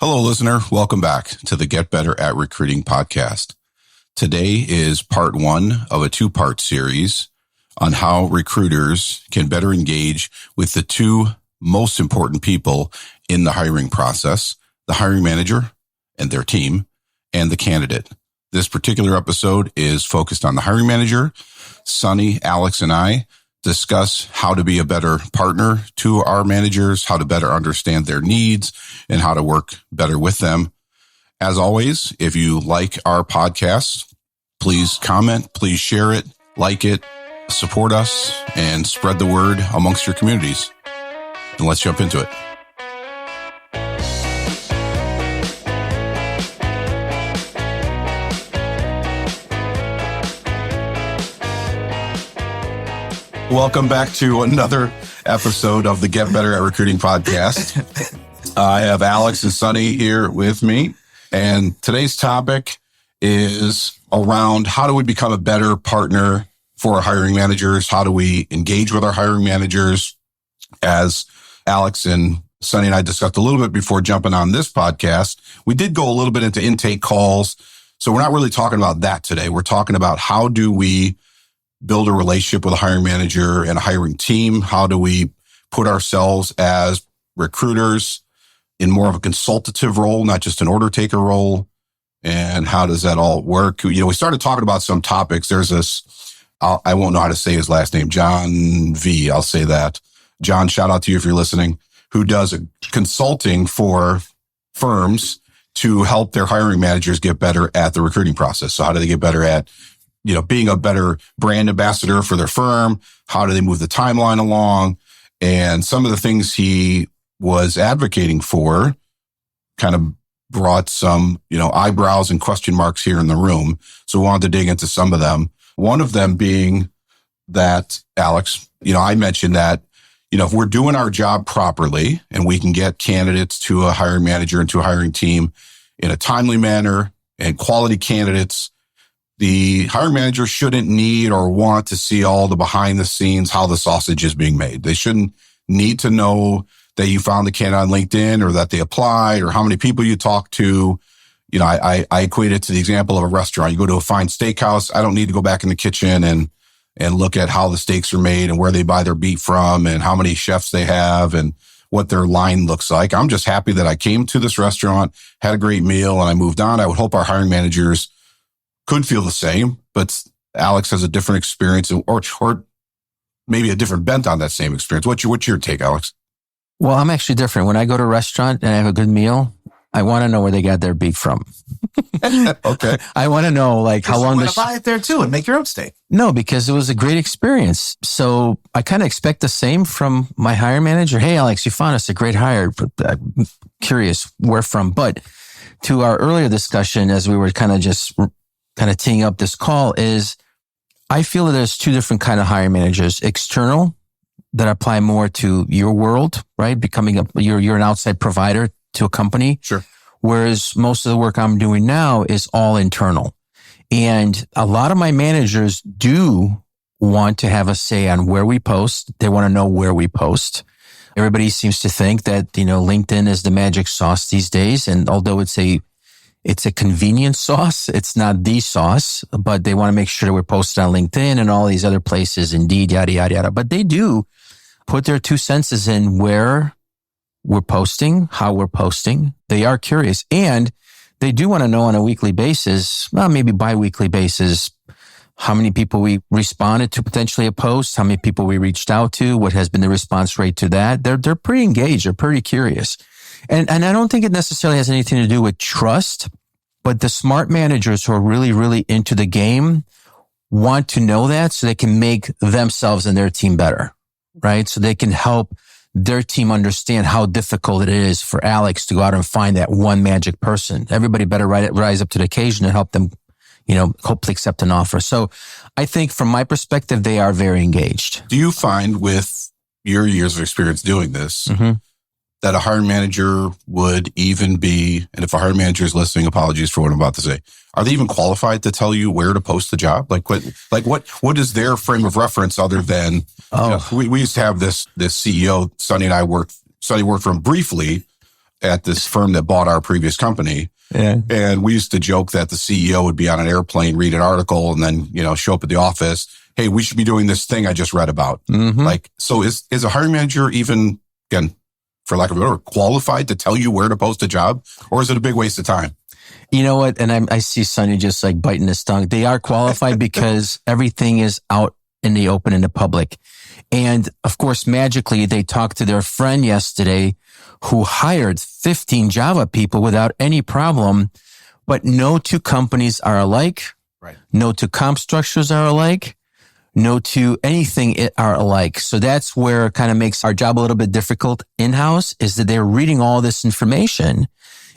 Hello, listener. Welcome back to the Get Better at Recruiting podcast. Today is part one of a two-part series on how recruiters can better engage with the two most important people in the hiring process, the hiring manager and their team, and the candidate. This particular episode is focused on the hiring manager. Sonny, Alex, and I discuss how to be a better partner to our managers, how to better understand their needs, and how to work better with them. As always, if you like our podcast, please comment, please share it, like it, support us, and spread the word amongst your communities. And let's jump into it. Welcome back to another episode of the Get Better at Recruiting podcast. I have Alex and Sonny here with me, and today's topic is around how do we become a better partner for our hiring managers? How do we engage with our hiring managers? As Alex and Sonny and I discussed a little bit before jumping on this podcast, we did go a little bit into intake calls. So we're not really talking about that today. We're talking about how do we build a relationship with a hiring manager and a hiring team? How do we put ourselves as recruiters in more of a consultative role, not just an order taker role? And how does that all work? You know, we started talking about some topics. There's this, I won't know how to say his last name, John V. I'll say that. John, shout out to you if you're listening, who does consulting for firms to help their hiring managers get better at the recruiting process. So how do they get better at being a better brand ambassador for their firm? How do they move the timeline along? And some of the things he was advocating for kind of brought some, eyebrows and question marks here in the room. So we wanted to dig into some of them. One of them being that, Alex, I mentioned that, if we're doing our job properly and we can get candidates to a hiring manager and to a hiring team in a timely manner and quality candidates, the hiring manager shouldn't need or want to see all the behind the scenes, how the sausage is being made. They shouldn't need to know that you found the candidate on LinkedIn or that they applied or how many people you talked to. I equate it to the example of a restaurant. You go to a fine steakhouse. I don't need to go back in the kitchen and look at how the steaks are made and where they buy their beef from and how many chefs they have and what their line looks like. I'm just happy that I came to this restaurant, had a great meal, and I moved on. I would hope our hiring managers could feel the same, but Alex has a different experience or maybe a different bent on that same experience. What's your take, Alex? Well, I'm actually different. When I go to a restaurant and I have a good meal, I want to know where they got their beef from. Okay. I want to know how long you buy it there too and make your own steak. No, because it was a great experience. So I kind of expect the same from my hiring manager. Hey, Alex, you found us a great hire. I'm curious where from. But to our earlier discussion, as we were kind of teeing up this call, is I feel that there's two different kind of hiring managers: external, that apply more to your world, right? You're an outside provider to a company. Sure. Whereas most of the work I'm doing now is all internal. And a lot of my managers do want to have a say on where we post. They want to know where we post. Everybody seems to think that, LinkedIn is the magic sauce these days. And although it's a convenience sauce, it's not the sauce, but they want to make sure that we're posted on LinkedIn and all these other places, Indeed, yada, yada, yada. But they do put their 2 cents in where we're posting, how we're posting. They are curious, and they do want to know on a weekly basis, well, maybe bi-weekly basis, how many people we responded to potentially a post, how many people we reached out to, what has been the response rate to that. They're pretty engaged. They're pretty curious. And I don't think it necessarily has anything to do with trust, but the smart managers who are really, really into the game want to know that so they can make themselves and their team better, right? So they can help their team understand how difficult it is for Alex to go out and find that one magic person. Everybody better rise up to the occasion and help them, hopefully accept an offer. So I think from my perspective, they are very engaged. Do you find with your years of experience doing this, that a hiring manager would even be, and if a hiring manager is listening, apologies for what I'm about to say, are they even qualified to tell you where to post the job? What is their frame of reference other than, we used to have this CEO, Sonny and I Sonny worked for him briefly at this firm that bought our previous company. Yeah. And we used to joke that the CEO would be on an airplane, read an article, and then, show up at the office. Hey, we should be doing this thing I just read about. Mm-hmm. So is a hiring manager even, again, for lack of a better word, qualified to tell you where to post a job? Or is it a big waste of time? You know what? And I see Sonny just like biting his tongue. They are qualified because everything is out in the open in the public. And of course, magically, they talked to their friend yesterday who hired 15 Java people without any problem. But no two companies are alike. Right. No two comp structures are alike. No two anything are alike. So that's where it kind of makes our job a little bit difficult in-house, is that they're reading all this information.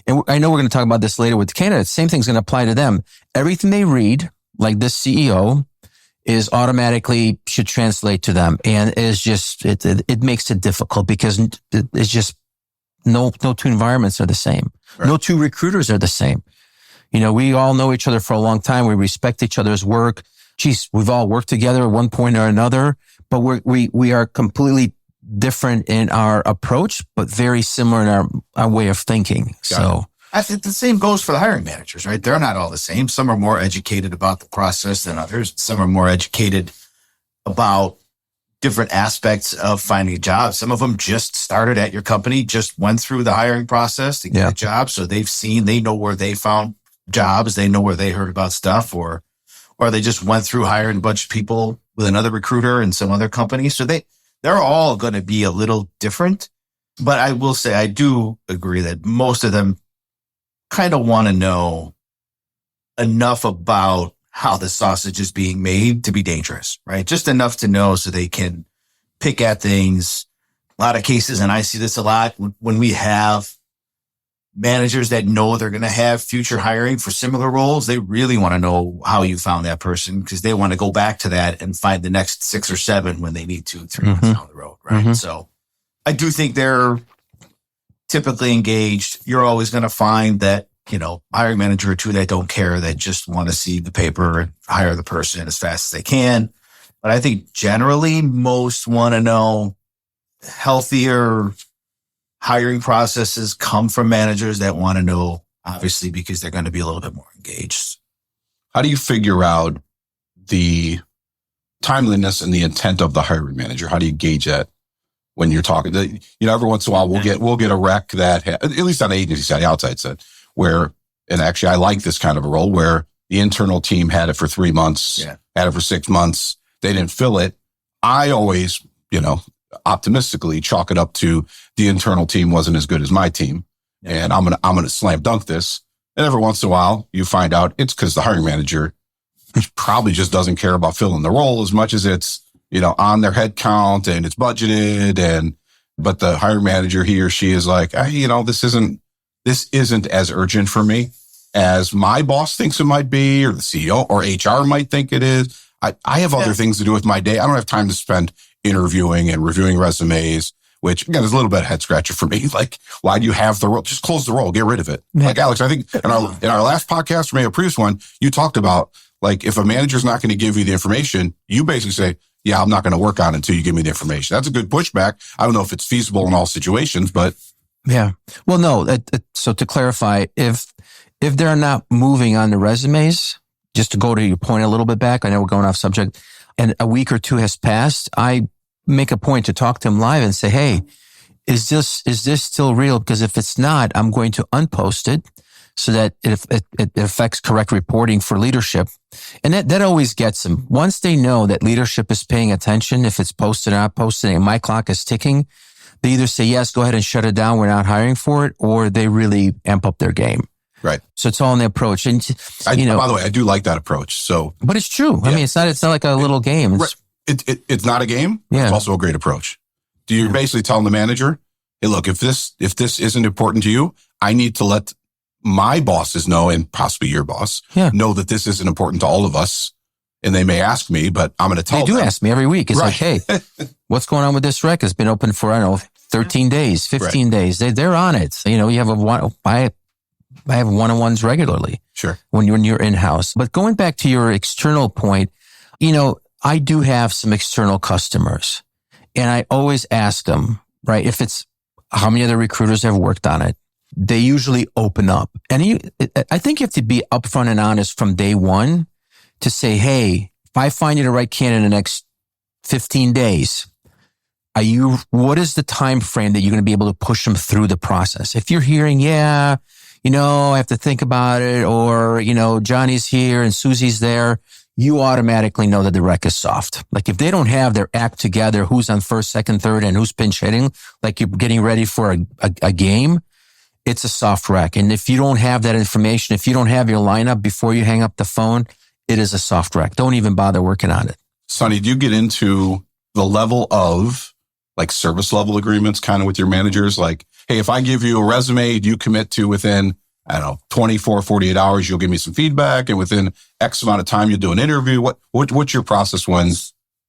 And I know we're going to talk about this later with the candidates. Same thing's going to apply to them. Everything they read, like this CEO, is automatically should translate to them. And it's just, it makes it difficult because it's just no two environments are the same. Right. No two recruiters are the same. We all know each other for a long time. We respect each other's work. Geez, we've all worked together at one point or another, but we are completely different in our approach, but very similar in our way of thinking. So I think the same goes for the hiring managers, right? They're not all the same. Some are more educated about the process than others. Some are more educated about different aspects of finding a job. Some of them just started at your company, just went through the hiring process to get a job. So they know where they found jobs. They know where they heard about stuff, or they just went through hiring a bunch of people with another recruiter in some other company. So they're all going to be a little different. But I will say, I do agree that most of them kind of want to know enough about how the sausage is being made to be dangerous, right? Just enough to know so they can pick at things. A lot of cases, and I see this a lot when we have managers that know they're going to have future hiring for similar roles, they really want to know how you found that person because they want to go back to that and find the next 6 or 7 when they need 2, 3 months down the road, right? So I do think they're typically engaged. You're always going to find that, hiring manager or 2 that don't care, that just want to see the paper and hire the person as fast as they can. But I think generally most want to know healthier hiring processes come from managers that want to know, obviously, because they're going to be a little bit more engaged. How do you figure out the timeliness and the intent of the hiring manager? How do you gauge that when you're talking to, every once in a while we'll get a rec that, at least on the agency side, the outside side, where, and actually I like this kind of a role where the internal team had it for 3 months, had it for 6 months. They didn't fill it. I always, optimistically chalk it up to the internal team wasn't as good as my team. And I'm going to slam dunk this. And every once in a while you find out it's because the hiring manager probably just doesn't care about filling the role as much as it's, on their head count and it's budgeted. But the hiring manager, he or she is like, this isn't as urgent for me as my boss thinks it might be, or the CEO or HR might think it is. I have other things to do with my day. I don't have time to spend interviewing and reviewing resumes, which again is a little bit of head scratcher for me. Like, why do you have the role? Just close the role, get rid of it. Yeah. Like Alex, I think in our last podcast, or maybe a previous one, you talked about like, if a manager's not going to give you the information, you basically say, yeah, I'm not going to work on it until you give me the information. That's a good pushback. I don't know if it's feasible in all situations, but. Yeah. Well, no. So to clarify, if they're not moving on the resumes, just to go to your point a little bit back, I know we're going off subject, and a week or 2 has passed, I make a point to talk to them live and say, hey, is this still real? Because if it's not, I'm going to unpost it so that it affects correct reporting for leadership. And that always gets them. Once they know that leadership is paying attention, if it's posted or not posted, and my clock is ticking, they either say, yes, go ahead and shut it down, we're not hiring for it, or they really amp up their game. Right. So it's all in the approach. And, by the way, I do like that approach. So, but it's true. Yeah. I mean, it's not like a little game. It's not a game. Yeah. It's also a great approach. You're basically telling the manager, hey, look, if this isn't important to you, I need to let my bosses know, and possibly your boss, know that this isn't important to all of us. And they may ask me, but I'm going to tell them. They do ask me every week. It's like, hey, what's going on with this rec? It's been open for, 13 days, 15 days. They're on it. You have I have one-on-ones regularly. Sure. When you're in-house. But going back to your external point, I do have some external customers, and I always ask them, right, if it's how many other recruiters have worked on it, they usually open up. And I think you have to be upfront and honest from day one to say, hey, if I find you the right candidate in the next 15 days, what is the time frame that you're going to be able to push them through the process? If you're hearing, I have to think about it, or, Johnny's here and Susie's there, you automatically know that the rec is soft. Like if they don't have their act together, who's on first, second, third, and who's pinch hitting, like you're getting ready for a game, it's a soft rec. And if you don't have that information, if you don't have your lineup before you hang up the phone, it is a soft rec. Don't even bother working on it. Sonny, do you get into the level of like service level agreements kind of with your managers? Like, hey, if I give you a resume, do you commit to within, 24, 48 hours, you'll give me some feedback, and within X amount of time, you'll do an interview? What's your process when?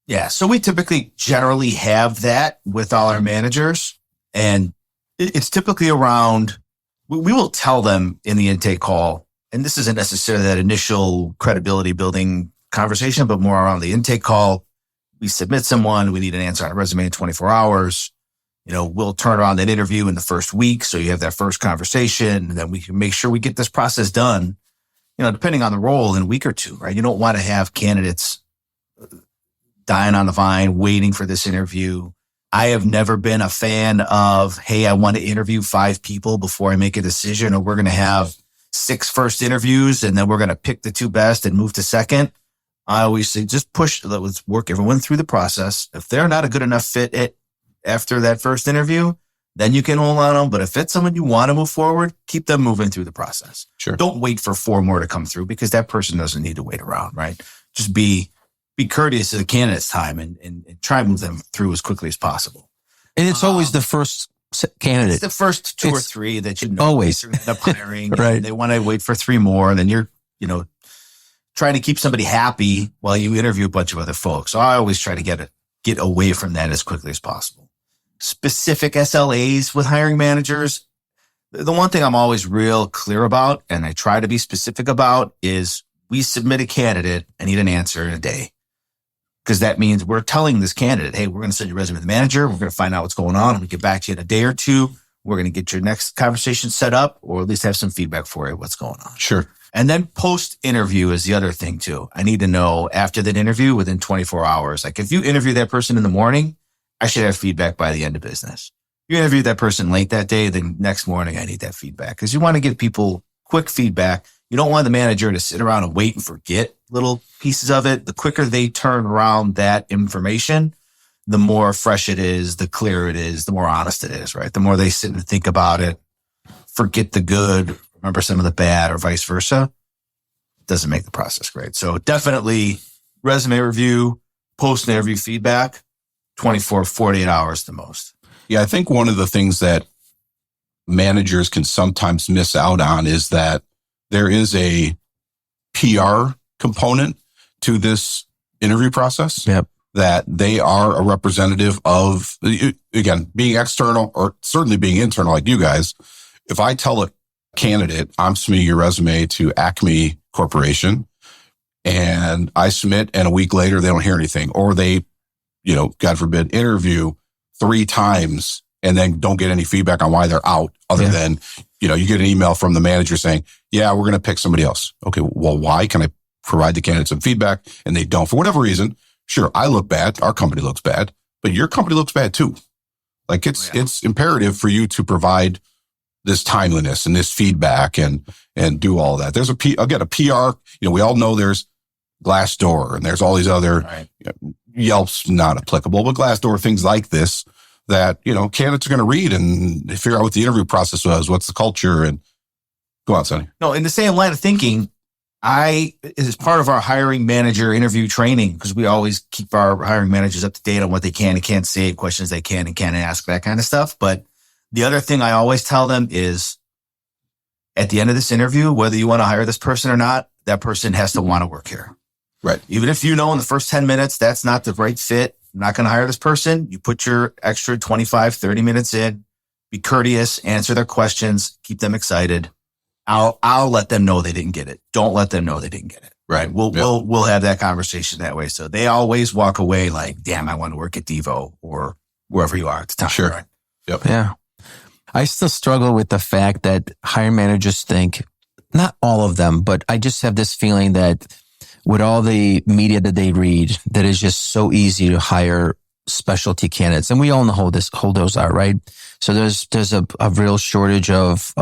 Yeah. So we typically generally have that with all our managers, and it's typically around, we will tell them in the intake call, and this isn't necessarily that initial credibility building conversation, but more around the intake call. We submit someone, we need an answer on a resume in 24 hours. We'll turn around that interview in the first week. So you have that first conversation, and then we can make sure we get this process done, depending on the role, in a week or two, right? You don't want to have candidates dying on the vine, waiting for this interview. I have never been a fan of, hey, I want to interview 5 people before I make a decision, or we're going to have 6 first interviews and then we're going to pick the 2 best and move to second. I always say, just let's work everyone through the process. If they're not a good enough fit after that first interview, then you can hold on them. But if it's someone you want to move forward, keep them moving through the process. Sure. Don't wait for 4 more to come through, because that person doesn't need to wait around, right? Just be courteous to the candidate's time and try and move them through as quickly as possible. And it's always the first candidate. It's the first 2 or 3 that you know always you're going to end up hiring. Right. They want to wait for 3 more, and then you're, trying to keep somebody happy while you interview a bunch of other folks. So I always try to get away from that as quickly as possible. Specific SLAs with hiring managers, the one thing I'm always real clear about, and I try to be specific about, is we submit a candidate, I need an answer in a day. Because that means we're telling this candidate, hey, we're going to send your resume to the manager. We're going to find out what's going on, and we get back to you in a day or 2. We're going to get your next conversation set up, or at least have some feedback for you, what's going on. Sure. And then post-interview is the other thing too. I need to know after that interview within 24 hours. Like if you interview that person in the morning, I should have feedback by the end of business. You interview that person late that day, then next morning I need that feedback, because you want to give people quick feedback. You don't want the manager to sit around and wait and forget little pieces of it. The quicker they turn around that information, the more fresh it is, the clearer it is, the more honest it is, right? The more they sit and think about it, forget the good, remember some of the bad, or vice versa, doesn't make the process great. So definitely resume review, post-interview feedback, 24, 48 hours the most. Yeah, I think one of the things that managers can sometimes miss out on is that there is a PR component to this interview process. Yep. That they are a representative of, again, being external or certainly being internal like you guys. If I tell a candidate, I'm submitting your resume to Acme Corporation, and I submit, and a week later they don't hear anything, or they, God forbid, interview 3 times and then don't get any feedback on why they're out, other than, you get an email from the manager saying, yeah, we're going to pick somebody else. Okay, well, why? Can I provide the candidate some feedback? And they don't, for whatever reason. Sure, I look bad, our company looks bad, but your company looks bad too. Like it's imperative for you to provide this timeliness and this feedback and do all that. There's a PR, we all know there's Glassdoor and there's all these other, right. Yelp's not applicable, but Glassdoor, things like this that, candidates are going to read and figure out what the interview process was, what's the culture, and go on, Sonny. No, in the same line of thinking, as part of our hiring manager interview training, because we always keep our hiring managers up to date on what they can and can't say, questions they can and can't ask, that kind of stuff. But the other thing I always tell them is, at the end of this interview, whether you want to hire this person or not, that person has to want to work here. Right. Even if in the first 10 minutes, that's not the right fit, I'm not going to hire this person. You put your extra 25, 30 minutes in, be courteous, answer their questions, keep them excited. I'll let them know they didn't get it. Don't let them know they didn't get it. Right. We'll have that conversation that way. So they always walk away like, damn, I want to work at Devo or wherever you are at the time. Sure. Right? Yep. Yeah. I still struggle with the fact that hiring managers think, not all of them, but I just have this feeling that with all the media that they read, that it's just so easy to hire specialty candidates. And we all know how those are, right? So there's a real shortage of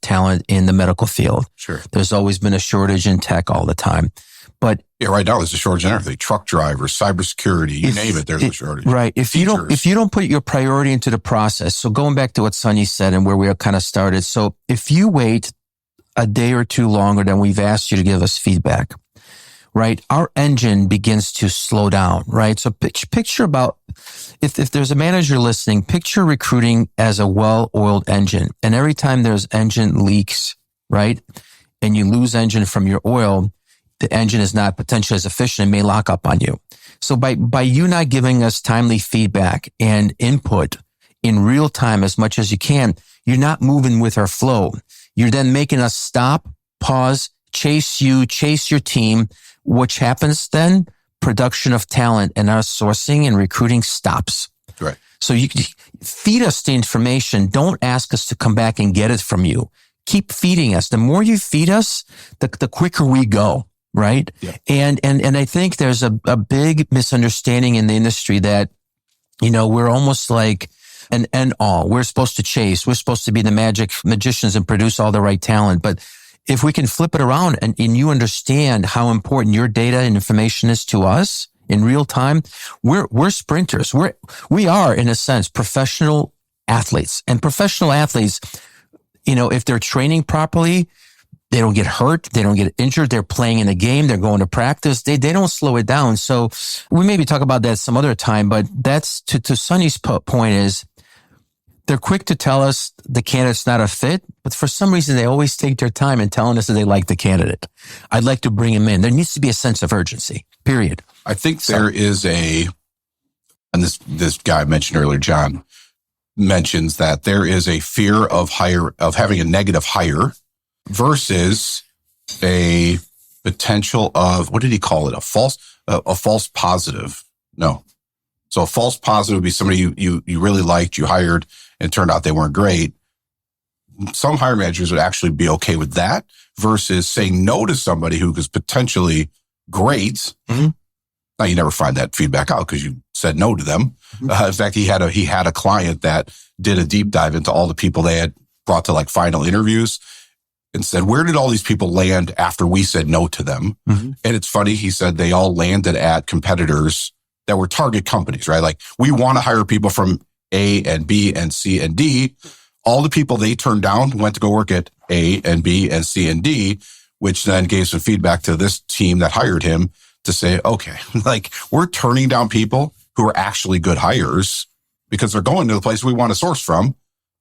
talent in the medical field. Sure. There's always been a shortage in tech all the time. But yeah, right now there's a shortage in everything. Truck drivers, cybersecurity, you name it, there's a shortage. Right. If you don't put your priority into the process, so going back to what Sonny said and where we kind of started. So if you wait a day or two longer than we've asked you to give us feedback, right, our engine begins to slow down, right? So picture about, if there's a manager listening, picture recruiting as a well-oiled engine. And every time there's engine leaks, right, and you lose engine from your oil, the engine is not potentially as efficient and may lock up on you. So by you not giving us timely feedback and input in real time as much as you can, you're not moving with our flow. You're then making us stop, pause, chase your team, which happens then, production of talent and our sourcing and recruiting stops. Right. So you feed us the information. Don't ask us to come back and get it from you. Keep feeding us. The more you feed us, the quicker we go. Right. Yeah. And I think there's a big misunderstanding in the industry that, we're almost like an end all. We're supposed to chase. We're supposed to be the magicians and produce all the right talent. But if we can flip it around and you understand how important your data and information is to us in real time, we're sprinters. We are, in a sense, professional athletes. And professional athletes, if they're training properly, they don't get hurt. They don't get injured. They're playing in a game. They're going to practice. They don't slow it down. So we maybe talk about that some other time, but that's to Sonny's point is they're quick to tell us the candidate's not a fit, but for some reason they always take their time in telling us that they like the candidate. I'd like to bring him in. There needs to be a sense of urgency, period. I think there is and this guy I mentioned earlier, John, mentions that there is a fear of having a negative hire versus a potential of, what did he call it? A false positive. No. So a false positive would be somebody you really liked, you hired, and it turned out they weren't great. Some hiring managers would actually be okay with that versus saying no to somebody who was potentially great. Mm-hmm. Now you never find that feedback out because you said no to them. Mm-hmm. In fact, he had a client that did a deep dive into all the people they had brought to like final interviews and said, where did all these people land after we said no to them? Mm-hmm. And it's funny, he said they all landed at competitors that were target companies, right? Like, we want to hire people from A and B and C and D. All the people they turned down went to go work at A and B and C and D, which then gave some feedback to this team that hired him to say, okay, like, we're turning down people who are actually good hires because they're going to the place we want to source from.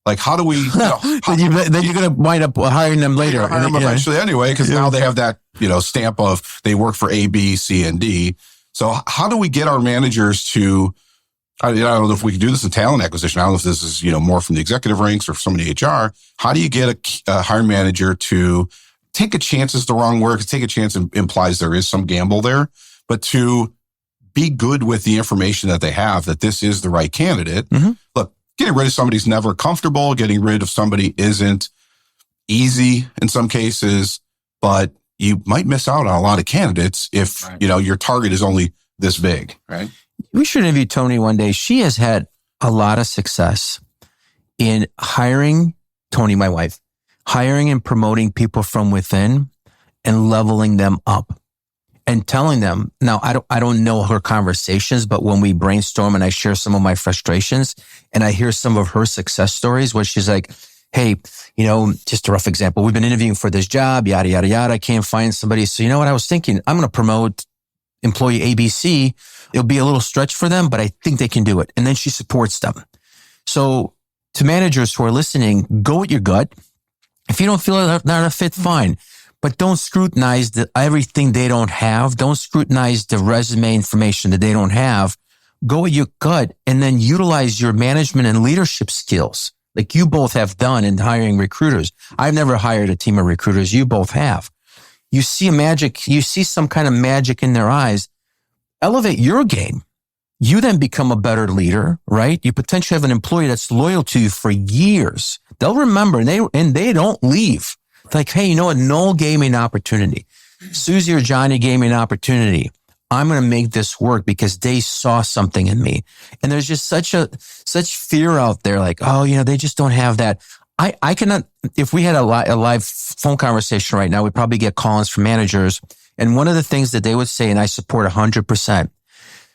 Like, how do we? Then you're going to wind up hiring them later. Hire them eventually anyway, because now they have that stamp of they work for A, B, C, and D. So how do we get our managers to? I don't know if we can do this in talent acquisition. I don't know if this is more from the executive ranks or somebody in HR. How do you get a hiring manager to take a chance? Is the wrong word. Because take a chance implies there is some gamble there, but to be good with the information that they have that this is the right candidate. Mm-hmm. Look. Getting rid of somebody's never comfortable. Getting rid of somebody isn't easy in some cases, but you might miss out on a lot of candidates if, your target is only this big, right? We should interview Tony one day. She has had a lot of success in hiring, Tony, my wife, hiring and promoting people from within and leveling them up. And telling them, now I don't know her conversations, but when we brainstorm and I share some of my frustrations and I hear some of her success stories where she's like, hey, just a rough example. We've been interviewing for this job, yada, yada, yada. I can't find somebody. So you know what I was thinking? I'm going to promote employee ABC. It'll be a little stretch for them, but I think they can do it. And then she supports them. So to managers who are listening, go with your gut. If you don't feel they're not a fit, fine. But don't scrutinize everything they don't have. Don't scrutinize the resume information that they don't have. Go with your gut and then utilize your management and leadership skills like you both have done in hiring recruiters. I've never hired a team of recruiters. You both have. You see some kind of magic in their eyes. Elevate your game. You then become a better leader, right? You potentially have an employee that's loyal to you for years. They'll remember, and they don't leave. It's like, hey, you know what? Noel gave me an opportunity. Susie or Johnny gave me an opportunity. I'm going to make this work because they saw something in me. And there's just such fear out there. Like, oh, they just don't have that. I cannot, if we had a live phone conversation right now, we'd probably get call-ins from managers. And one of the things that they would say, and I support 100%,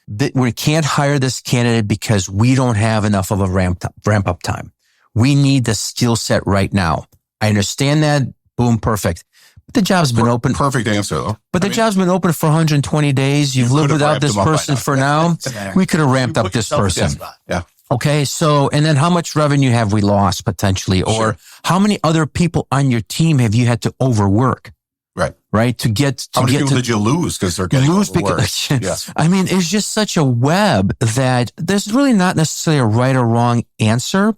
that we can't hire this candidate because we don't have enough of a ramp up time. We need the skill set right now. I understand that. Boom. Perfect. But the job's been open. Perfect answer though. But the job's been open for 120 days. You've lived without this person for now. We could have ramped up this person. Yeah. Okay. So, and then how much revenue have we lost potentially? Or how many other people on your team have you had to overwork? Right. How many people did you lose because they're getting overworked? Yes. I mean, it's just such a web that there's really not necessarily a right or wrong answer,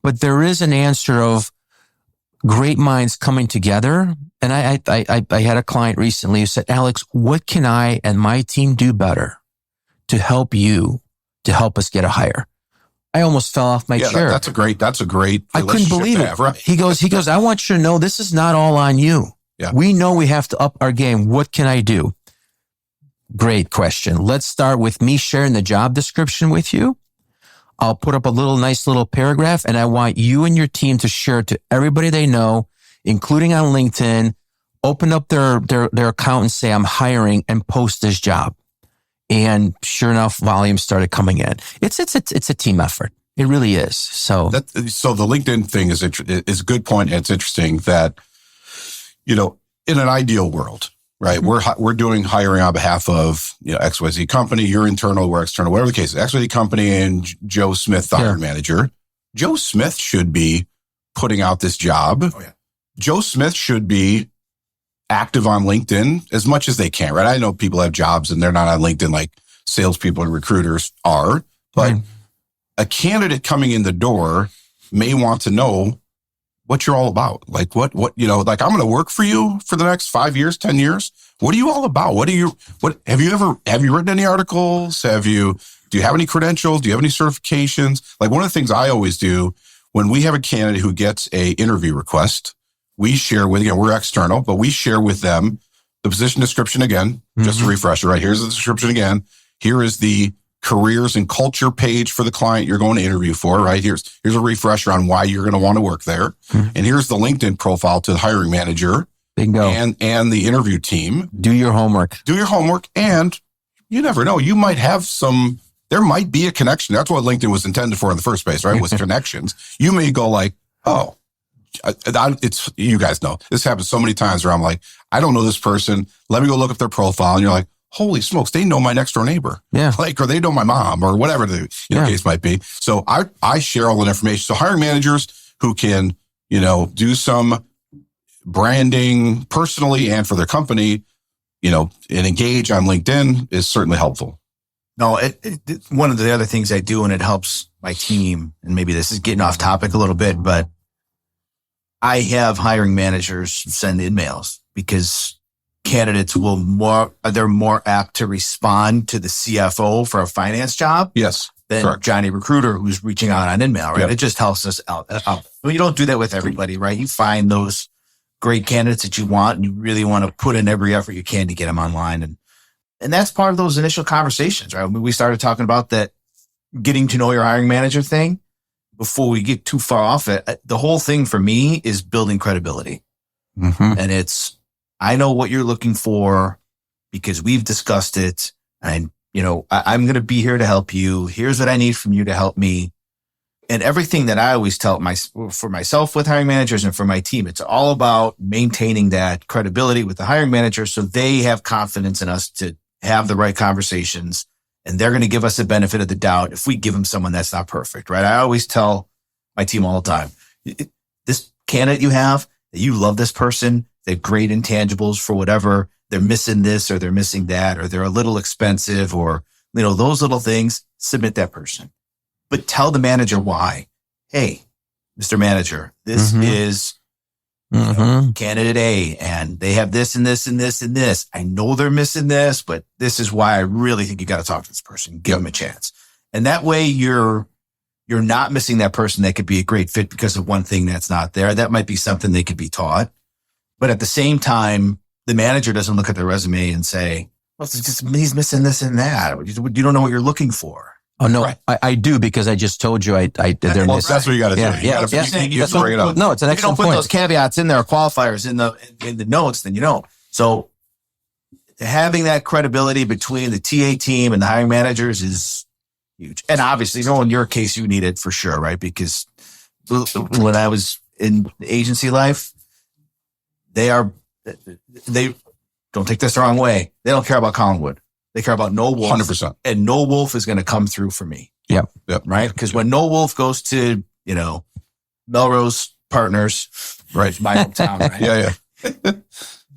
but there is an answer of great minds coming together. And I had a client recently who said, Alex, what can I and my team do better to help us get a hire? I almost fell off my chair. That's a great I couldn't believe it. Right? He goes, I want you to know this is not all on you. Yeah. We know we have to up our game. What can I do? Great question. Let's start with me sharing the job description with you. I'll put up a nice little paragraph, and I want you and your team to share it to everybody they know, including on LinkedIn. Open up their account and say, I'm hiring, and post this job. And sure enough, volume started coming in. It's a team effort. It really is. So the LinkedIn thing is a good point. And it's interesting that, in an ideal world, right? Mm-hmm. We're doing hiring on behalf of, XYZ company, you're internal, we're external, whatever the case is, XYZ company and Joe Smith, the hiring manager. Joe Smith should be putting out this job. Oh, yeah. Joe Smith should be active on LinkedIn as much as they can, right? I know people have jobs and they're not on LinkedIn like salespeople and recruiters are, but a candidate coming in the door may want to know what you're all about. Like what, like I'm going to work for you for the next 5 years, 10 years. What are you all about? Have you written any articles? Do you have any credentials? Do you have any certifications? Like one of the things I always do when we have a candidate who gets a interview request, we share with, we're external, but we share with them the position description again, just a refresher, right? Here's the description again. Here is the careers and culture page for the client you're going to interview for, right? Here's a refresher on why you're going to want to work there. And here's the LinkedIn profile to the hiring manager. Bingo. And the interview team. Do your homework. And you never know. You might have there might be a connection. That's what LinkedIn was intended for in the first place, right? Was connections. You may go like, oh, it's, you guys know, this happens so many times where I'm like, I don't know this person. Let me go look up their profile. And you're like, holy smokes, they know my next door neighbor. Yeah. Or they know my mom or whatever the case might be. So I share all that information. So hiring managers who can, do some branding personally and for their company, and engage on LinkedIn is certainly helpful. No, one of the other things I do, and it helps my team, and maybe this is getting off topic a little bit, but I have hiring managers send emails because candidates they're more apt to respond to the CFO for a finance job. Yes. Than correct. Johnny Recruiter who's reaching out on email, right? Yep. It just helps us out. Well, you don't do that with everybody, right? You find those great candidates that you want and you really want to put in every effort you can to get them online. And that's part of those initial conversations, right? When we started talking about that getting to know your hiring manager thing, before we get too far off it, the whole thing for me is building credibility. Mm-hmm. And I know what you're looking for because we've discussed it. And, I'm going to be here to help you. Here's what I need from you to help me. And everything that I always tell for myself with hiring managers and for my team, it's all about maintaining that credibility with the hiring manager so they have confidence in us to have the right conversations. And they're going to give us the benefit of the doubt if we give them someone that's not perfect, right? I always tell my team all the time, this candidate you have, that you love this person, they have great intangibles for whatever, they're missing this or they're missing that, or they're a little expensive or, those little things, submit that person. But tell the manager why. Hey, Mr. Manager, this is candidate A, and they have this and this and this and this. I know they're missing this, but this is why I really think you got to talk to this person. Give them a chance. And that way you're you're not missing that person that could be a great fit because of one thing that's not there. That might be something they could be taught. But at the same time, the manager doesn't look at their resume and say, well, it's just, he's missing this and that. You don't know what you're looking for. Oh, no, Right. I do, because I just told you they're Well, missing. that's what you got to do. Yeah, You gotta- yeah. you That's straight up. No, it's an If you don't excellent put point. those caveats in there, or qualifiers in the notes, then you don't. So having that credibility between the TA team and the hiring managers is huge. And obviously, in your case, you need it for sure, right? Because when I was in agency life, they don't take this the wrong way. They don't care about Collingwood. They care about Noel Wolf. 100%. And Noel Wolf is going to come through for me. Yep. Right? Because when Noel Wolf goes to, Melrose Partners, right? My hometown, right? Yeah.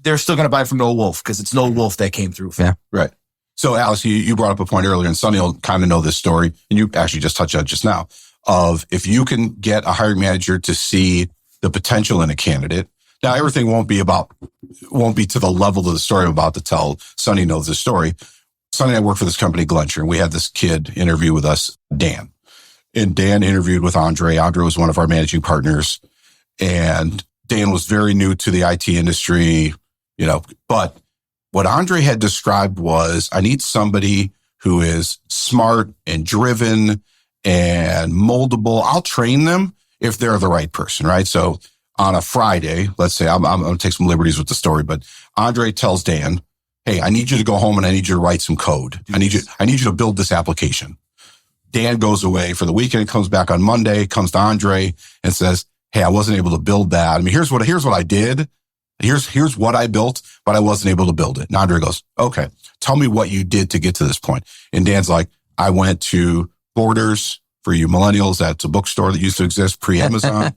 They're still going to buy from Noel Wolf because it's Noel Wolf that came through for me. Right. So, Alex, you brought up a point earlier, and Sonny will kind of know this story, and you actually just touched on it just now, of if you can get a hiring manager to see the potential in a candidate. Now, everything won't be to the level of the story I'm about to tell. Sonny knows the story. Sonny and I work for this company, Glencher, and we had this kid interview with us, Dan. And Dan interviewed with Andre. Andre was one of our managing partners. And Dan was very new to the IT industry, but what Andre had described was, I need somebody who is smart and driven and moldable. I'll train them if they're the right person, right? So on a Friday, let's say, I'm going to take some liberties with the story, but Andre tells Dan, hey, I need you to go home and I need you to write some code. I need you to build this application. Dan goes away for the weekend, comes back on Monday, comes to Andre and says, hey, I wasn't able to build that. I mean, here's what I did. Here's what I built, but I wasn't able to build it. And Andre goes, okay, tell me what you did to get to this point. And Dan's like, I went to Borders. For you millennials, that's a bookstore that used to exist pre-Amazon.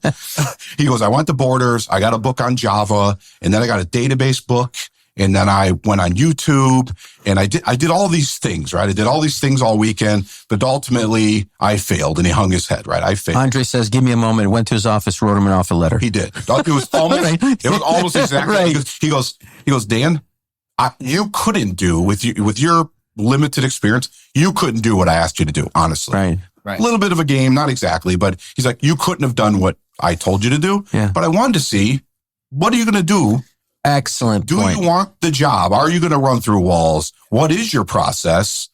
He goes, I went to Borders. I got a book on Java, and then I got a database book. And then I went on YouTube and I did all these things, right? I did all these things all weekend, but ultimately I failed, and he hung his head, right? I failed. Andre says, give me a moment. Went to his office, wrote him an offer letter. He did. It was almost exactly. Right. He goes, Dan, you couldn't do with your limited experience. You couldn't do what I asked you to do, honestly. Right. Right. A little bit of a game, not exactly, but he's like, you couldn't have done what I told you to do. Yeah. But I wanted to see, what are you going to do? Excellent Do point. you want the job? Are you going to run through walls? What is your process?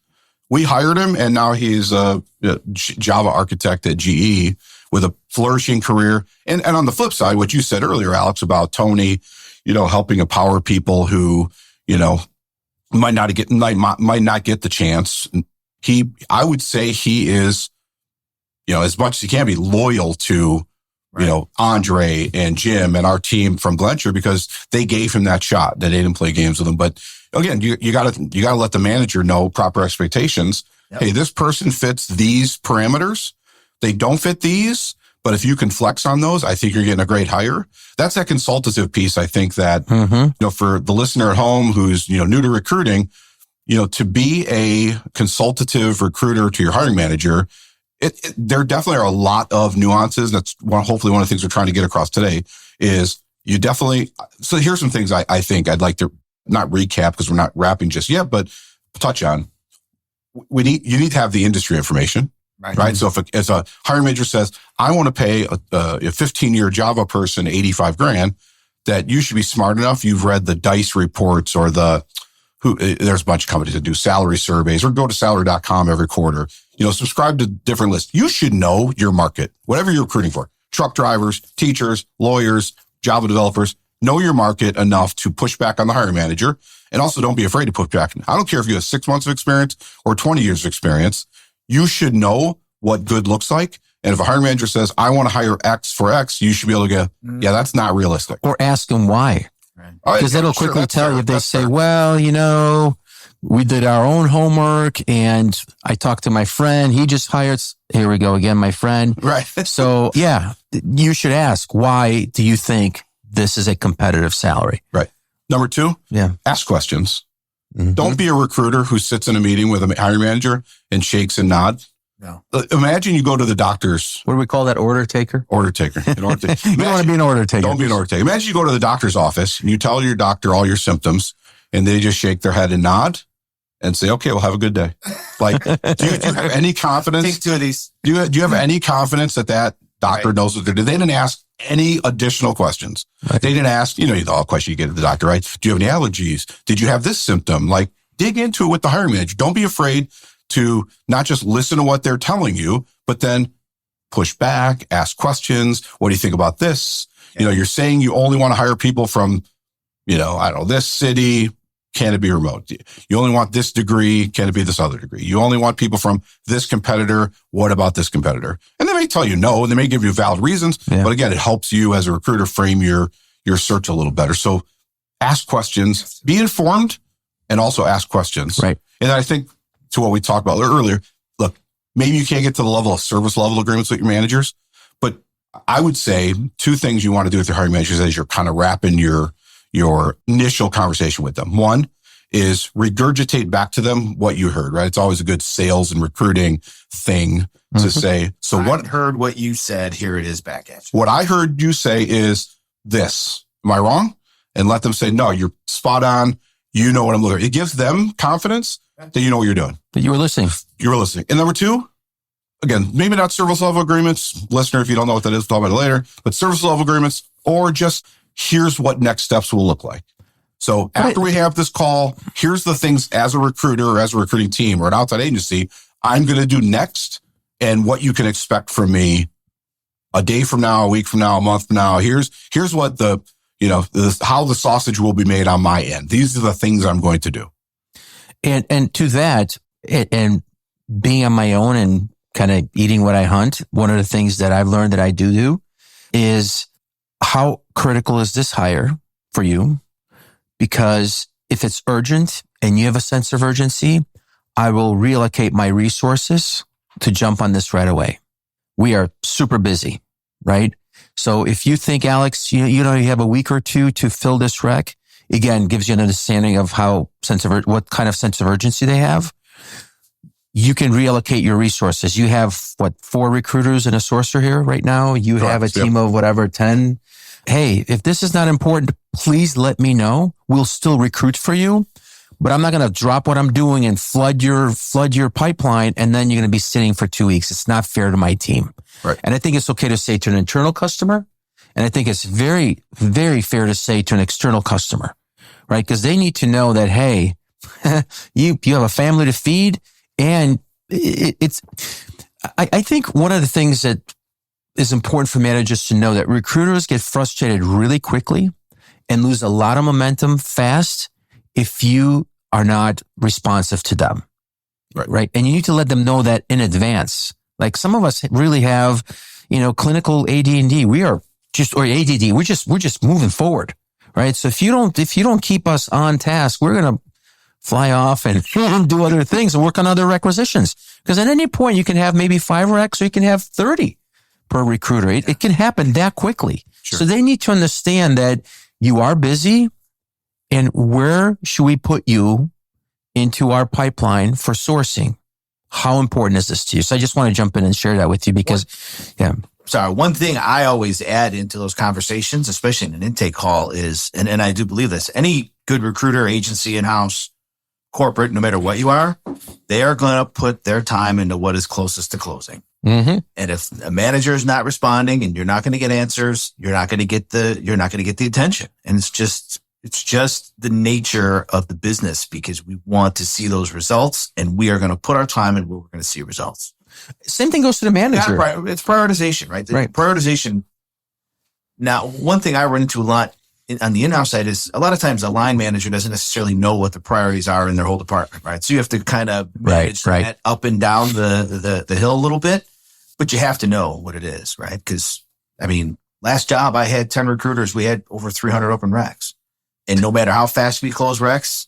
We hired him, and now he's a Java architect at GE with a flourishing career. And on the flip side, what you said earlier, Alex, about Tony, helping empower people who, might not get the chance. I would say he is, as much as he can be, loyal to, Andre and Jim and our team from Glencher, because they gave him that shot, that they didn't play games with him. But again, you gotta let the manager know proper expectations. Yep. Hey, this person fits these parameters. They don't fit these, but if you can flex on those, I think you're getting a great hire. That's that consultative piece. I think that, for the listener at home who's, new to recruiting, to be a consultative recruiter to your hiring manager, there definitely are a lot of nuances. That's hopefully one of the things we're trying to get across today is so here's some things I think I'd like to not recap because we're not wrapping just yet, but touch on. You need to have the industry information, right? So if a hiring manager says, I want to pay a 15-year Java person $85,000, that you should be smart enough. You've read the DICE reports or there's a bunch of companies that do salary surveys, or go to salary.com every quarter, subscribe to different lists. You should know your market, whatever you're recruiting for. Truck drivers, teachers, lawyers, Java developers, know your market enough to push back on the hiring manager. And also don't be afraid to push back. I don't care if you have 6 months of experience or 20 years of experience. You should know what good looks like. And if a hiring manager says, I want to hire X for X, you should be able to go, yeah, that's not realistic. Or ask them why. Because that'll quickly tell you if they say, well, we did our own homework and I talked to my friend. He just hired, here we go again, my friend. Right. So yeah, you should ask, why do you think this is a competitive salary? Right. Number 2, ask questions. Mm-hmm. Don't be a recruiter who sits in a meeting with a hiring manager and shakes and nods. No. Imagine you go to the doctor's. What do we call that? Order taker? Order taker. You don't want to be an order taker. Don't be an order taker. Imagine you go to the doctor's office and you tell your doctor all your symptoms and they just shake their head and nod. and say, okay, well, have a good day. Like, do you have any confidence? Take 2 of these. Do you have any confidence that doctor knows what they're doing? They didn't ask any additional questions. Right. They didn't ask, the question you get at the doctor, right? Do you have any allergies? Did you have this symptom? Like, dig into it with the hiring manager. Don't be afraid to not just listen to what they're telling you, but then push back, ask questions. What do you think about this? Yeah. You're saying you only want to hire people from, I don't know, this city. Can it be remote? You only want this degree. Can it be this other degree? You only want people from this competitor. What about this competitor? And they may tell you no, and they may give you valid reasons. Yeah. But again, it helps you as a recruiter frame your search a little better. So ask questions, be informed, and also ask questions. Right. And I think to what we talked about earlier, look, maybe you can't get to the level of service level agreements with your managers, but I would say 2 things you want to do with your hiring managers as you're kind of wrapping your initial conversation with them. One is regurgitate back to them what you heard, right? It's always a good sales and recruiting thing to say. So I heard what you said. Here it is back at you. What I heard you say is this. Am I wrong? And let them say, no, you're spot on. You know what I'm looking at. It gives them confidence that you know what you're doing. That you were listening. You were listening. And number 2, again, maybe not service level agreements. Listener, if you don't know what that is, we'll talk about it later. But service level agreements, or just here's what next steps will look like. So after we have this call, here's the things as a recruiter or as a recruiting team or an outside agency, I'm going to do next, and what you can expect from me a day from now, a week from now, a month from now. Here's what how the sausage will be made on my end. These are the things I'm going to do. And to that, and being on my own and kind of eating what I hunt, one of the things that I've learned that I do is how critical is this hire for you? Because if it's urgent and you have a sense of urgency, I will reallocate my resources to jump on this right away. We are super busy, right? So if you think, Alex, you have a week or 2 to fill this rec, again, gives you an understanding of what kind of sense of urgency they have. You can reallocate your resources. You have 4 recruiters and a sourcer here right now. You have a team of 10. Hey, if this is not important, please let me know. We'll still recruit for you, but I'm not going to drop what I'm doing and flood your pipeline. And then you're going to be sitting for 2 weeks. It's not fair to my team. Right. And I think it's okay to say to an internal customer. And I think it's very, very fair to say to an external customer, right? Because they need to know that, hey, you have a family to feed. And I think one of the things that is important for managers to know that recruiters get frustrated really quickly and lose a lot of momentum fast if you are not responsive to them. Right. And you need to let them know that in advance. Like some of us really have, clinical AD&D. We are just, or ADD. We're just moving forward. Right. So if you don't keep us on task, we're going to fly off and do other things and work on other requisitions. Because at any point you can have maybe 5 recs or you can have 30 per recruiter. It can happen that quickly. Sure. So they need to understand that you are busy and where should we put you into our pipeline for sourcing? How important is this to you? So I just want to jump in and share that with you because, one thing I always add into those conversations, especially in an intake call is, and I do believe this, any good recruiter, agency, in-house, corporate, no matter what you are, they are going to put their time into what is closest to closing. Mm-hmm. And if a manager is not responding and you're not going to get answers, you're not going to get the attention. And it's just the nature of the business because we want to see those results and we are going to put our time in where we're going to see results. Same thing goes to the manager. It's prioritization, right? Prioritization. Now, one thing I run into a lot on the in-house side is a lot of times the line manager doesn't necessarily know what the priorities are in their whole department, right? So you have to kind of manage that up and down the hill a little bit, but you have to know what it is, right? Because, last job I had 10 recruiters. We had over 300 open recs. And no matter how fast we close recs,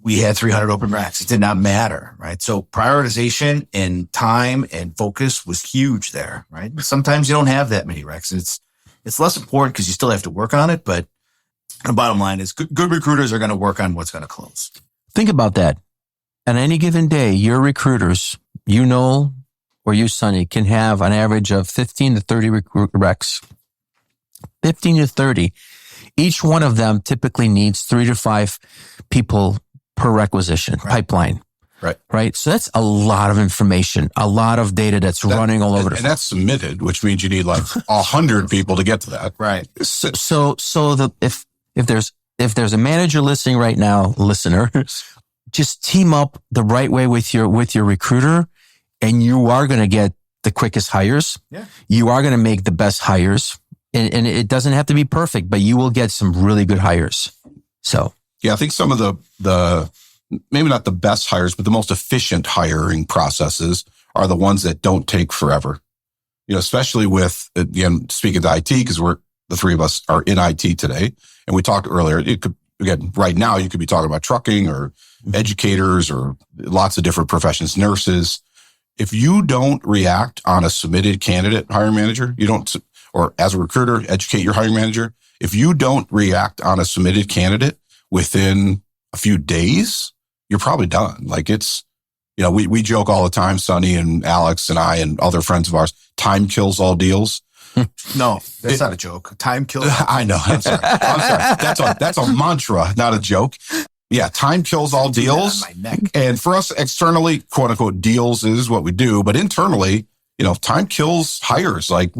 we had 300 open recs. It did not matter, right? So prioritization and time and focus was huge there, right? Sometimes you don't have that many recs. It's less important because you still have to work on it. But the bottom line is good recruiters are going to work on what's going to close. Think about that. On any given day, your recruiters, Noel or you, Sonny, can have an average of 15 to 30 recs. 15 to 30. Each one of them typically needs 3 to 5 people per requisition, pipeline. Right. So that's a lot of information, a lot of data that's running all over the And that's submitted, which means you need like 100 people to get to that. Right. So if there's a manager listening right now, listeners, just team up the right way with your recruiter, and you are going to get the quickest hires. Yeah. You are going to make the best hires, and it doesn't have to be perfect, but you will get some really good hires. So yeah, I think some of the maybe not the best hires, but the most efficient hiring processes are the ones that don't take forever. You know, especially with, again, speaking to IT, because the three of us are in IT today. And we talked earlier, it could, again, right now you could be talking about trucking or educators or lots of different professions, nurses. If you don't react on a submitted candidate, hiring manager, or as a recruiter, educate your hiring manager. If you don't react on a submitted candidate within a few days, you're probably done. Like it's, you know, we joke all the time, Sonny and Alex and I and other friends of ours, time kills all deals. No, that's not a joke. Time kills. I know. I'm sorry. That's a mantra, not a joke. Yeah. Time kills all deals. My neck. And for us externally, quote unquote, deals is what we do. But internally, you know, time kills hires. Like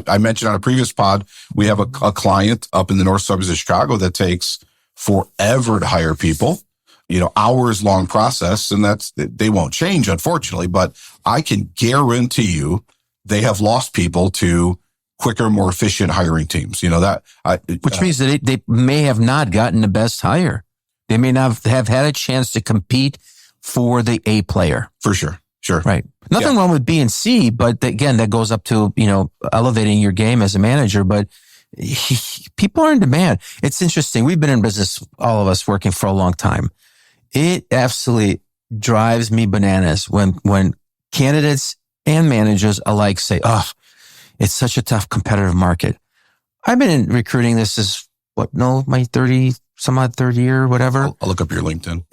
I mentioned on a previous pod, we have a client up in the north suburbs of Chicago that takes forever to hire people. You know, hours long process, and they won't change, unfortunately, but I can guarantee you they have lost people to quicker, more efficient hiring teams. You know, which means that they may have not gotten the best hire. They may not have had a chance to compete for the A player. For sure. Sure. Right. Nothing wrong with B and C, but again, that goes up to, you know, elevating your game as a manager, but people are in demand. It's interesting. We've been in business, all of us, working for a long time. It absolutely drives me bananas when candidates and managers alike say, "Oh, it's such a tough competitive market." I've been in recruiting. This is my 30-some-odd year, whatever. I'll look up your LinkedIn.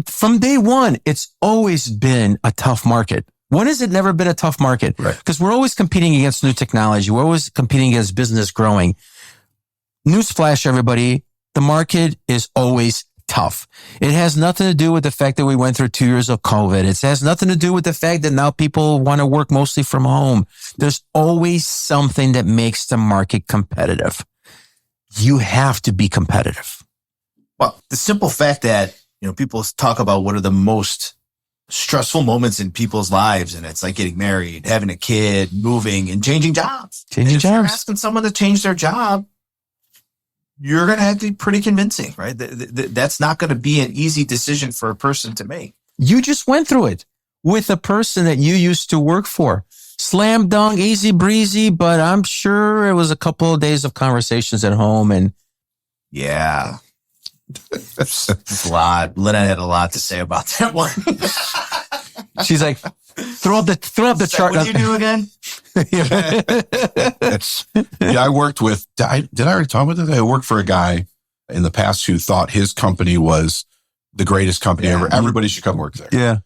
From day one, it's always been a tough market. When has it never been a tough market? Right. Because we're always competing against new technology. We're always competing against business growing. Newsflash, everybody, the market is always tough. It has nothing to do with the fact that we went through 2 years of COVID. It has nothing to do with the fact that now people want to work mostly from home. There's always something that makes the market competitive. You have to be competitive. Well, the simple fact that, you know, people talk about what are the most stressful moments in people's lives, and it's like getting married, having a kid, moving, and changing jobs. If you're asking someone to change their job, you're going to have to be pretty convincing, right? That's not going to be an easy decision for a person to make. You just went through it with a person that you used to work for. Slam dunk, easy breezy, but I'm sure it was a couple of days of conversations at home. And yeah, it's a lot. Lynette had a lot to say about that one. She's like, throw up the chart. What do you do again? Yeah, I worked with, did I already talk about this? I worked for a guy in the past who thought his company was the greatest company ever. Everybody should come work there. Yeah.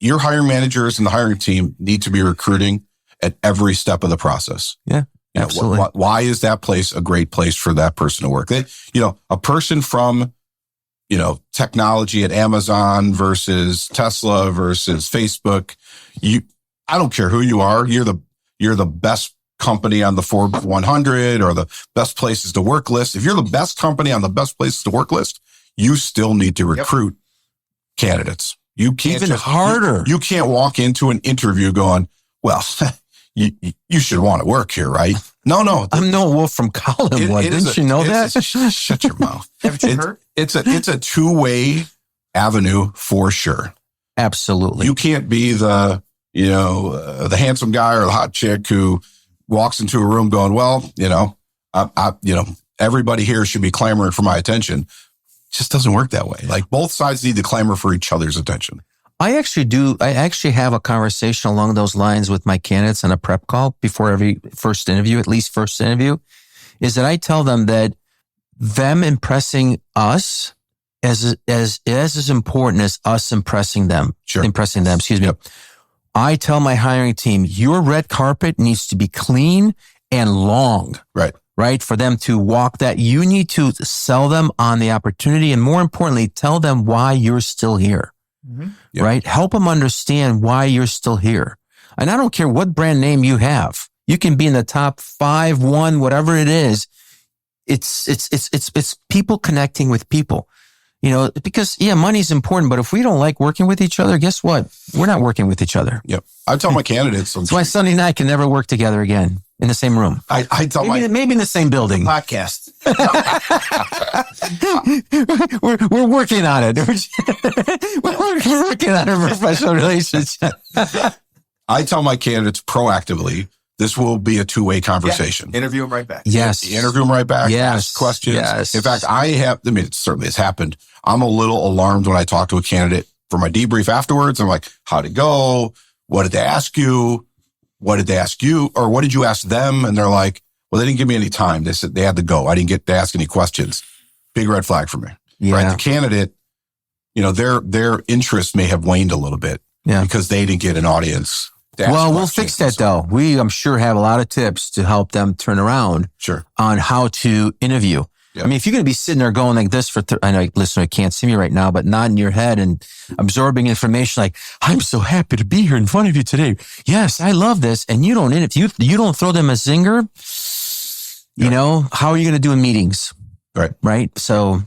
Your hiring managers and the hiring team need to be recruiting at every step of the process. Yeah, absolutely. Why is that place a great place for that person to work? A person from, technology at Amazon versus Tesla versus Facebook. I don't care who you are. You're the best company on the Forbes 100 or the best places to work list. If you're the best company on the best places to work list, you still need to recruit candidates. You can't harder. You can't walk into an interview going, well, you should want to work here, right? No. I'm Noel Wolf from Collinwood. Didn't you know that? Shut your mouth. Haven't you heard? It's a two-way avenue for sure. Absolutely. You can't be the handsome guy or the hot chick who walks into a room going, well, everybody here should be clamoring for my attention. It just doesn't work that way. Like both sides need to clamor for each other's attention. I actually have a conversation along those lines with my candidates on a prep call before every first interview, is that I tell them that them impressing us as important as us impressing them. Sure. Yep. I tell my hiring team, your red carpet needs to be clean and long. Right. right? For them to walk that, you need to sell them on the opportunity. And more importantly, tell them why you're still here, Yep. right? Help them understand why you're still here. And I don't care what brand name you have. You can be in the top 5, 1, whatever it is. It's people connecting with people, because money's important, but if we don't like working with each other, guess what? We're not working with each other. Yep. I tell my candidates. That's why Sonny and I can never work together again in the same room. I tell Maybe in the same building. Podcast. We're working on it. We're working on a professional relationship. I tell my candidates proactively, this will be a two-way conversation. Yeah. Interview them right back. Yes. Interview them right back. Yes. Ask questions. Yes. In fact, it certainly has happened. I'm a little alarmed when I talk to a candidate for my debrief afterwards. I'm like, how'd it go? What did they ask you? What did they ask you? Or what did you ask them? And they're like, well, they didn't give me any time. They said they had to go. I didn't get to ask any questions. Big red flag for me. Yeah. Right? The candidate, their interest may have waned a little bit because they didn't get an audience. Well, we'll fix that though. We, I'm sure, have a lot of tips to help them turn around on how to interview. Yep. I mean, if you're going to be sitting there going like this I know, listener, can't see me right now, but nodding your head and absorbing information like, I'm so happy to be here in front of you today. Yes, I love this. And you don't throw them a zinger, how are you going to do in meetings? Right. Right. So,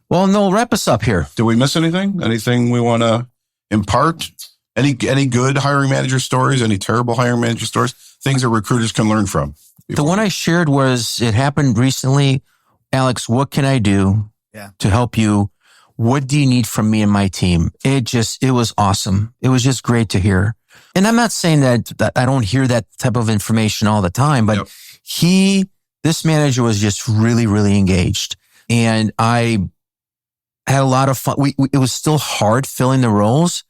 well, Noel, wrap us up here. Did we miss anything? Anything we want to impart? Any good hiring manager stories? Any terrible hiring manager stories? Things that recruiters can learn from? The one I shared it happened recently. Alex, what can I do to help you? What do you need from me and my team? It was awesome. It was just great to hear. And I'm not saying that I don't hear that type of information all the time, but this manager was just really, really engaged. And I had a lot of fun. It was still hard filling the roles,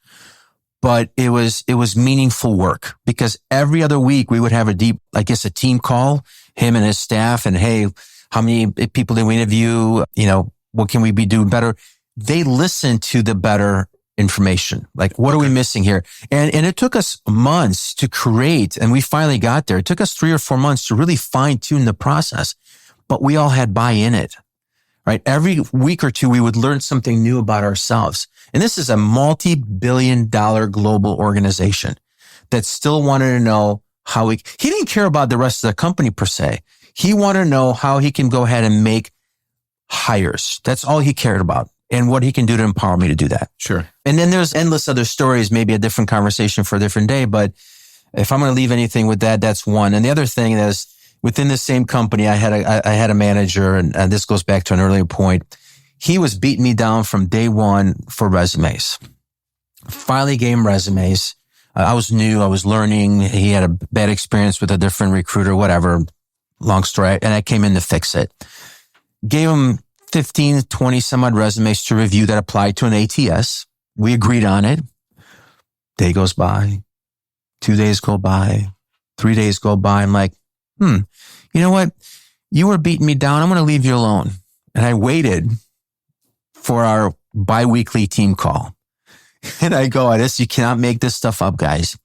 but it was meaningful work because every other week we would have a team call, him and his staff, and hey, how many people did we interview? What can we be doing better? They listen to the better information. Like, what are we missing here? And it took us months to create, and we finally got there. It took us 3 or 4 months to really fine tune the process, but we all had buy in it, right? Every week or two, we would learn something new about ourselves. And this is a multi-billion-dollar global organization that still wanted to know how he didn't care about the rest of the company per se. He wanted to know how he can go ahead and make hires. That's all he cared about and what he can do to empower me to do that. Sure. And then there's endless other stories, maybe a different conversation for a different day. But if I'm going to leave anything with that, that's one. And the other thing is within the same company, I had a manager, and this goes back to an earlier point. He was beating me down from day one for resumes. Finally gave him resumes. I was new. I was learning. He had a bad experience with a different recruiter, whatever. Long story. And I came in to fix it. Gave him 15, 20 some odd resumes to review that applied to an ATS. We agreed on it. Day goes by. 2 days go by. 3 days go by. I'm like, you know what? You were beating me down. I'm going to leave you alone. And I waited for our bi-weekly team call. And I go, you cannot make this stuff up, guys.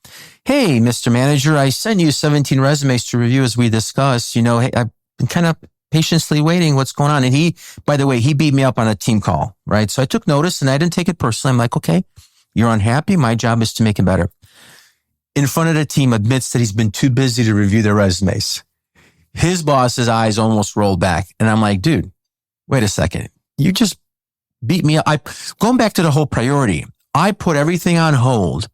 Hey, Mr. Manager, I sent you 17 resumes to review as we discussed. Hey, I've been kind of patiently waiting. What's going on? And he, by the way, he beat me up on a team call, right? So I took notice and I didn't take it personally. I'm like, okay, you're unhappy. My job is to make it better. In front of the team, admits that he's been too busy to review their resumes. His boss's eyes almost rolled back. And I'm like, dude, wait a second. You just beat me up. Going back to the whole priority, I put everything on hold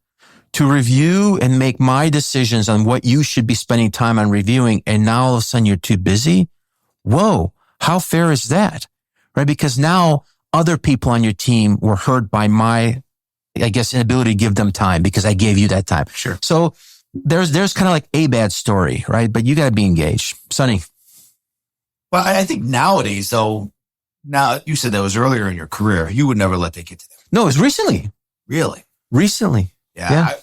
to review and make my decisions on what you should be spending time on reviewing. And now all of a sudden you're too busy. Whoa, how fair is that? Right? Because now other people on your team were hurt by my, inability to give them time because I gave you that time. Sure. So there's kind of like a bad story, right? But you got to be engaged. Sonny. Well, I think nowadays, though, now you said that was earlier in your career. You would never let that get to that. No, it was recently. Really? Recently. Yeah.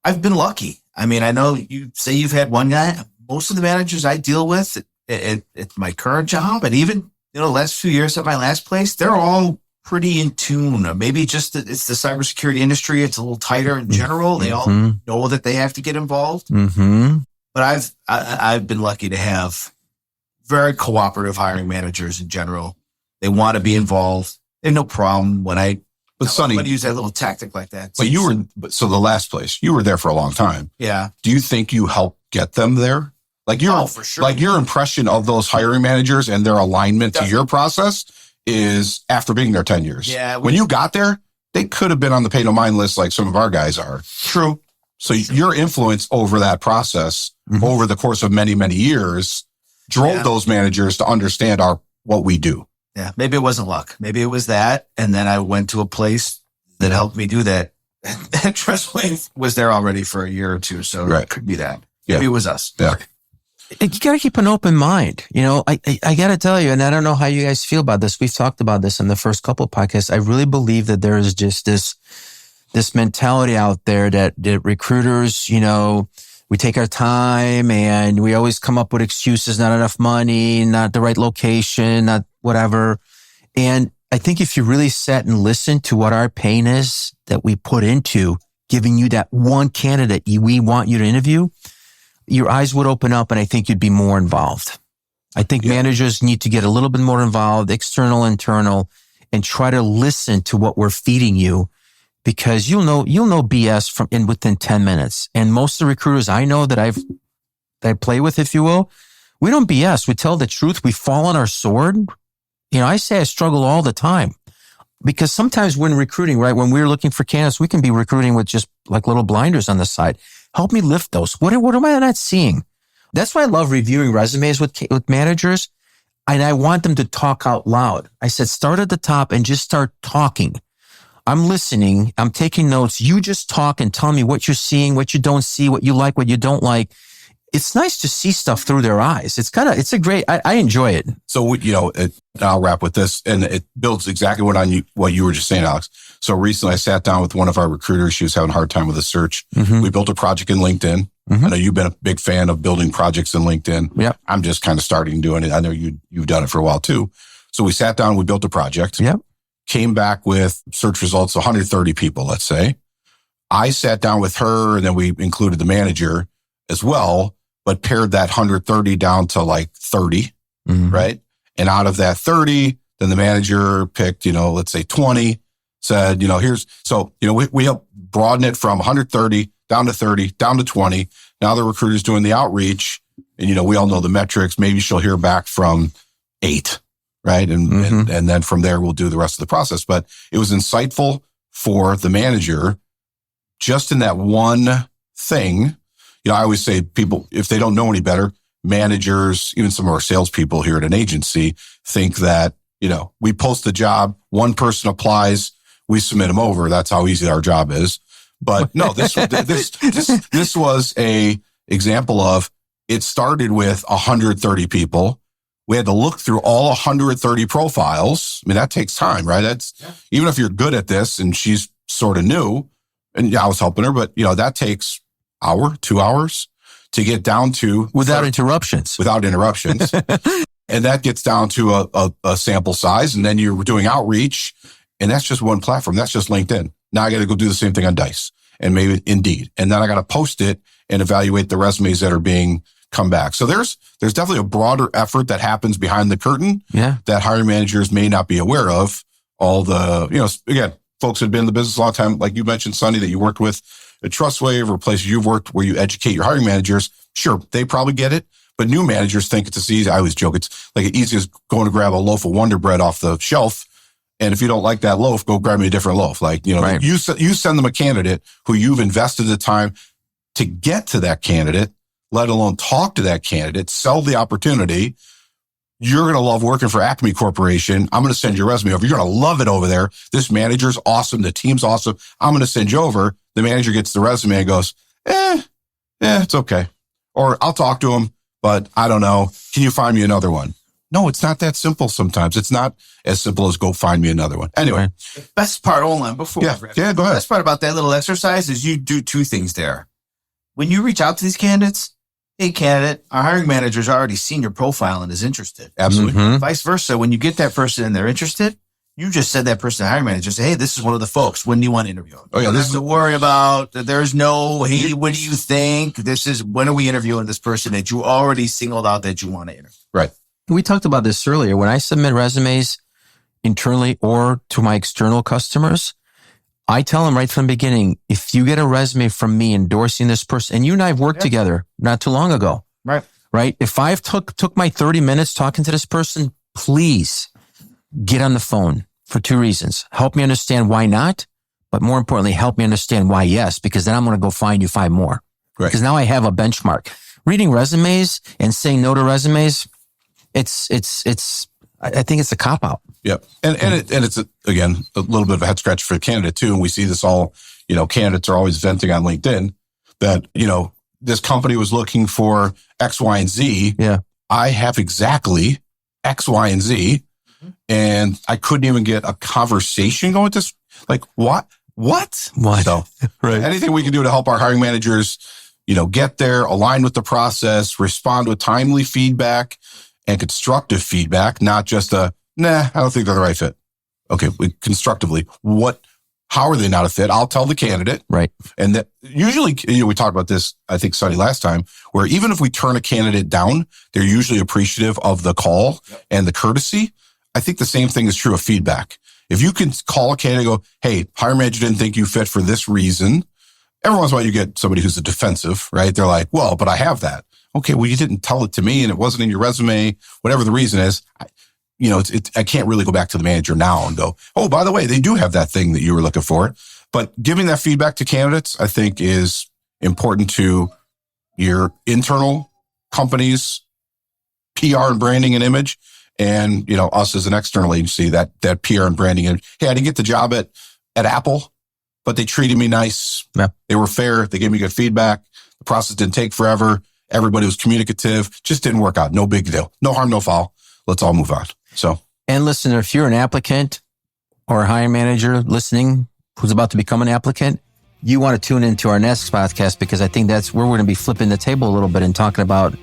I've been lucky. I mean, I know you say you've had one guy. Most of the managers I deal with at my current job, and even the last few years at my last place, they're all pretty in tune. Maybe just it's the cybersecurity industry. It's a little tighter in general. They all know that they have to get involved. Mm-hmm. But I've been lucky to have very cooperative hiring managers in general. They want to be involved. They have no problem but Sonny, use that little tactic like that. But so the last place, you were there for a long time. Yeah. Do you think you helped get them there? Like for sure. Like your impression of those hiring managers and their alignment to your process is after being there 10 years. Yeah. When you got there, they could have been on the pay no mind list like some of our guys are. True. So your influence over that process over the course of many, many years drove those managers to understand what we do. Yeah. Maybe it wasn't luck. Maybe it was that. And then I went to a place that helped me do that. And Trustwave was there already for a year or two. So it could be that. Maybe it was us. Yeah. You got to keep an open mind. You know, I got to tell you, and I don't know how you guys feel about this. We've talked about this in the first couple of podcasts. I really believe that there is just this mentality out there that recruiters, you know, we take our time and we always come up with excuses, not enough money, not the right location, not whatever. And I think if you really sat and listened to what our pain is that we put into giving you that one candidate we want you to interview, your eyes would open up and I think you'd be more involved. I think managers need to get a little bit more involved, external, internal, and try to listen to what we're feeding you, because you'll know BS within 10 minutes. And most of the recruiters I know that I play with, if you will, we don't BS. We tell the truth. We fall on our sword. You know, I say I struggle all the time because sometimes when recruiting, right, when we're looking for candidates, we can be recruiting with just like little blinders on the side. Help me lift those. What am I not seeing? That's why I love reviewing resumes with managers. And I want them to talk out loud. I said, start at the top and just start talking. I'm listening. I'm taking notes. You just talk and tell me what you're seeing, what you don't see, what you like, what you don't like. It's nice to see stuff through their eyes. I enjoy it. So, you know, I'll wrap with this, and it builds exactly what you were just saying, Alex. So recently I sat down with one of our recruiters. She was having a hard time with a search. We built a project in LinkedIn. I know you've been a big fan of building projects in LinkedIn. Yep. I'm just kind of starting doing it. I know you've done it for a while too. So we sat down, we built a project. Yep. Came back with search results, 130 people, let's say. I sat down with her and then we included the manager as well, but pared that 130 down to like 30, right? And out of that 30, then the manager picked, you know, let's say 20, said, you know, we helped broaden it from 130 down to 30, down to 20. Now the recruiter's doing the outreach and, you know, we all know the metrics. Maybe she'll hear back from 8, right? And then from there, we'll do the rest of the process. But it was insightful for the manager just in that one thing. You know, I always say people, if they don't know any better, managers, even some of our salespeople here at an agency think that, you know, we post the job, one person applies, we submit them over. That's how easy our job is. But no, this was a example of, it started with 130 people. We had to look through all 130 profiles. I mean, that takes time, right? Even if you're good at this and she's sort of new, and I was helping her, but you know, that takes hour, 2 hours to get down to without interruptions. And that gets down to a sample size. And then you're doing outreach, and that's just one platform. That's just LinkedIn. Now I got to go do the same thing on Dice and maybe Indeed. And then I got to post it and evaluate the resumes that are being come back. So there's definitely a broader effort that happens behind the curtain that hiring managers may not be aware of. All the, you know, again, folks that have been in the business a long time, like you mentioned, Sonny, that you worked with at Trustwave or places you've worked where you educate your hiring managers. Sure, they probably get it, but new managers think it's as easy. I always joke, it's like as easy as going to grab a loaf of Wonder Bread off the shelf. And if you don't like that loaf, go grab me a different loaf. Like, you know, right. you send them a candidate who you've invested the time to get to that candidate, let alone talk to that candidate, sell the opportunity. You're going to love working for Acme Corporation. I'm going to send your resume over. You're going to love it over there. This manager's awesome. The team's awesome. I'm going to send you over. The manager gets the resume and goes, it's okay. Or I'll talk to him, but I don't know. Can you find me another one? No, it's not that simple sometimes. It's not as simple as go find me another one. Anyway. The best part, hold on, before go ahead. The best part about that little exercise is you do two things there. When you reach out to these candidates, hey, candidate, our hiring manager's already seen your profile and is interested. Absolutely. Mm-hmm. Vice versa, when you get that person and they're interested, you just said that person to the hiring manager, say, hey, this is one of the folks. When do you want to interview them? Oh, yeah, you don't have to worry about, there's no, hey, what do you think? This is, when are we interviewing this person that you already singled out that you want to interview? Right. We talked about this earlier. When I submit resumes internally or to my external customers, I tell them right from the beginning, if you get a resume from me endorsing this person, and you and I have worked together not too long ago, right? If I've took my 30 minutes talking to this person, please get on the phone for 2 reasons. Help me understand why not, but more importantly, help me understand why yes, because then I'm going to go find you 5 more. Right. Because now I have a benchmark. Reading resumes and saying no to resumes, I think it's a cop out. Yep. And it's again, a little bit of a head scratch for the candidate too. And we see this all, candidates are always venting on LinkedIn that, this company was looking for X, Y, and Z. Yeah. I have exactly X, Y, and Z. And I couldn't even get a conversation going with this. Like, what? So right. Anything we can do to help our hiring managers, get there, align with the process, respond with timely feedback and constructive feedback, not just I don't think they're the right fit. Okay. Constructively, how are they not a fit? I'll tell the candidate. Right. And that usually, we talked about this, I think, Sonny, last time, where even if we turn a candidate down, they're usually appreciative of the call and the courtesy. I think the same thing is true of feedback. If you can call a candidate and go, hey, hiring manager didn't think you fit for this reason. Every once in a while you get somebody who's a defensive, right? They're like, well, but I have that. Okay, well, you didn't tell it to me and it wasn't in your resume, whatever the reason is. I can't really go back to the manager now and go, oh, by the way, they do have that thing that you were looking for. But giving that feedback to candidates, I think, is important to your internal company's PR and branding and image. And, us as an external agency, that PR and branding. And hey, I didn't get the job at Apple, but they treated me nice. Yeah. They were fair. They gave me good feedback. The process didn't take forever. Everybody was communicative. Just didn't work out. No big deal. No harm, no foul. Let's all move on. So, and listen, if you're an applicant or a hiring manager listening who's about to become an applicant, you want to tune into our next podcast, because I think that's where we're going to be flipping the table a little bit and talking about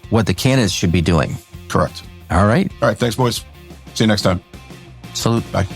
what the candidates should be doing. Correct. All right. All right. Thanks, boys. See you next time. Salute. Bye.